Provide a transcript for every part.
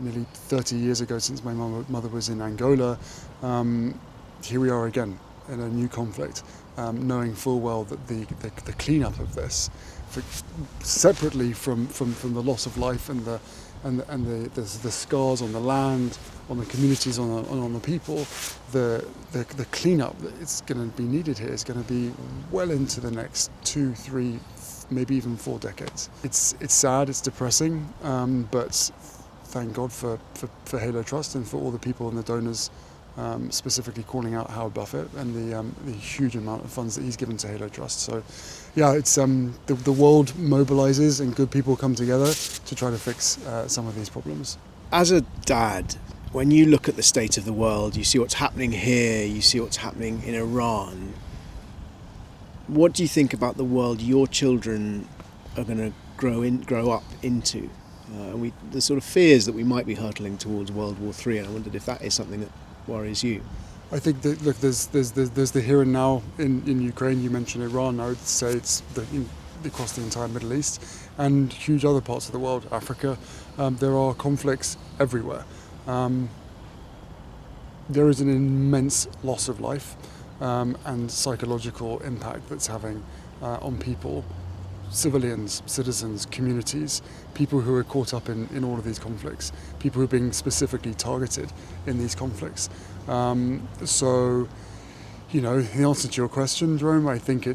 nearly 30 years ago since my mother was in Angola. Here we are again in a new conflict, knowing full well that the cleanup of this, separately from the loss of life and the scars on the land, on the communities, on the people, the cleanup that is going to be needed here is going to be well into the next 2, 3, maybe even 4 decades. It's sad, it's depressing, but thank God for Halo Trust and for all the people and the donors, specifically calling out Howard Buffett and the huge amount of funds that he's given to Halo Trust. So yeah, it's the world mobilizes and good people come together to try to fix some of these problems. As a dad, when you look at the state of the world, you see what's happening here, you see what's happening in Iran, what do you think about the world your children are going to grow up into? The sort of fears that we might be hurtling towards World War III, and I wondered if that is something that worries you. I think that, look, there's the here and now in Ukraine. You mentioned Iran. I would say it's across the entire Middle East and huge other parts of the world, Africa. There are conflicts everywhere. There is an immense loss of life and psychological impact that's having on people, civilians, citizens, communities, people who are caught up in all of these conflicts, people who are being specifically targeted in these conflicts. So, you know, the answer to your question, Jerome, I think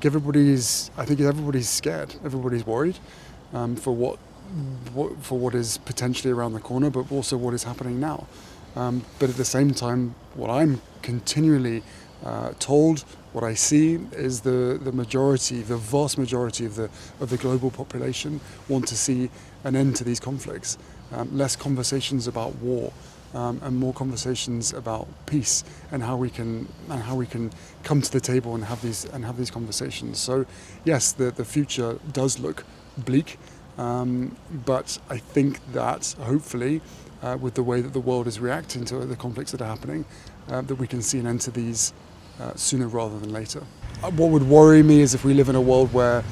everybody's scared, everybody's worried for what is potentially around the corner, but also what is happening now. But at the same time, what I'm continually told, what I see is the vast majority of the global population want to see an end to these conflicts. Less conversations about war, and more conversations about peace and how we can come to the table and have these conversations. So yes, the future does look bleak, but I think that hopefully, with the way that the world is reacting to the conflicts that are happening, that we can see an end to these sooner rather than later. What would worry me is if we live in a world where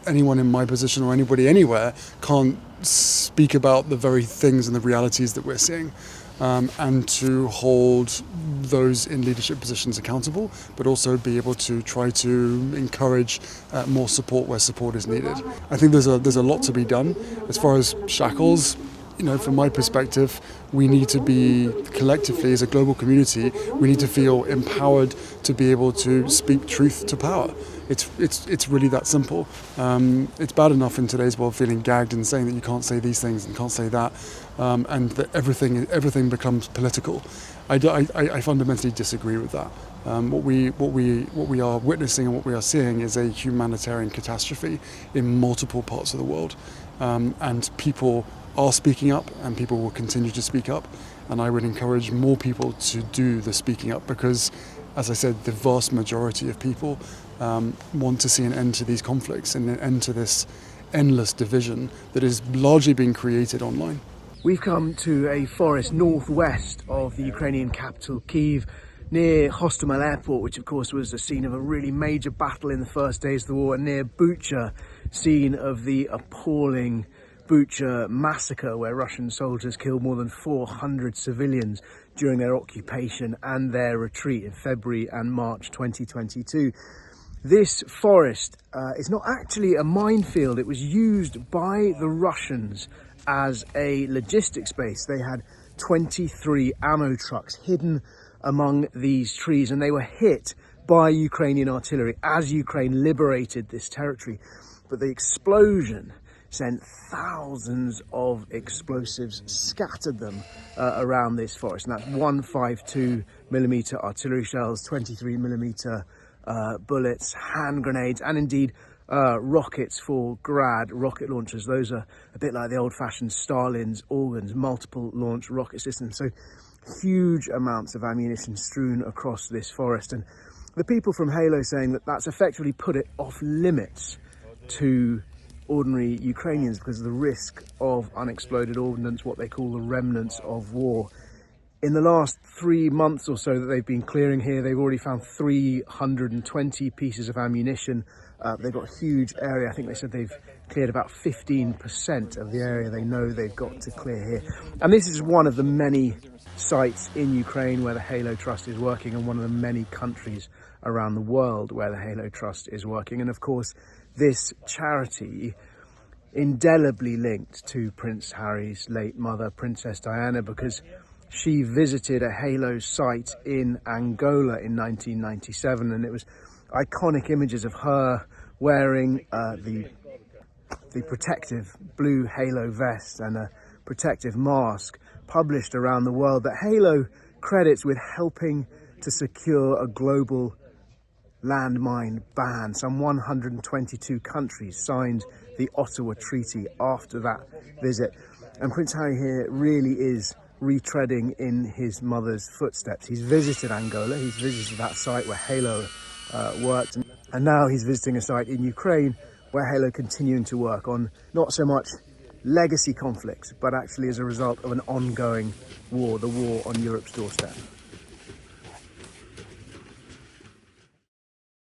anyone in my position or anybody anywhere can't speak about the very things and the realities that we're seeing, and to hold those in leadership positions accountable, but also be able to try to encourage more support where support is needed. I think there's a lot to be done. As far as shackles, you know, from my perspective, we need to be collectively, as a global community, we need to feel empowered to be able to speak truth to power. It's really that simple. It's bad enough in today's world feeling gagged and saying that you can't say these things and can't say that, and that everything becomes political. I fundamentally disagree with that. What we are witnessing and what we are seeing is a humanitarian catastrophe in multiple parts of the world, and people are speaking up, and people will continue to speak up, and I would encourage more people to do the speaking up, because, as I said, the vast majority of people want to see an end to these conflicts and an end to this endless division that is largely being created online. We've come to a forest northwest of the Ukrainian capital, Kyiv, near Hostomel Airport, which of course was the scene of a really major battle in the first days of the war, and near Bucha, scene of the appalling Bucha massacre, where Russian soldiers killed more than 400 civilians during their occupation and their retreat in February and March 2022. This forest is not actually a minefield. It was used by the Russians as a logistics base. They had 23 ammo trucks hidden among these trees, and they were hit by Ukrainian artillery as Ukraine liberated this territory. But the explosion sent thousands of explosives, scattered them around this forest, and that's 152mm artillery shells, 23mm bullets, hand grenades, and indeed rockets for Grad rocket launchers. Those are a bit like the old-fashioned Stalin's organs, multiple launch rocket systems. So huge amounts of ammunition strewn across this forest, and the people from Halo saying that that's effectively put it off limits to ordinary Ukrainians because of the risk of unexploded ordnance, what they call the remnants of war. In the last 3 months or so that they've been clearing here, they've already found 320 pieces of ammunition. They've got a huge area. I think they said they've cleared about 15% of the area they know they've got to clear here. And this is one of the many sites in Ukraine where the Halo Trust is working, and one of the many countries around the world where the Halo Trust is working. And of course, this charity indelibly linked to Prince Harry's late mother, Princess Diana, because she visited a Halo site in Angola in 1997, and it was iconic images of her wearing the protective blue Halo vest and a protective mask published around the world that Halo credits with helping to secure a global landmine ban. Some 122 countries signed the Ottawa Treaty after that visit. And Prince Harry here really is retreading in his mother's footsteps. He's visited Angola, he's visited that site where Halo worked, and now he's visiting a site in Ukraine where Halo continuing to work on not so much legacy conflicts, but actually as a result of an ongoing war, the war on Europe's doorstep.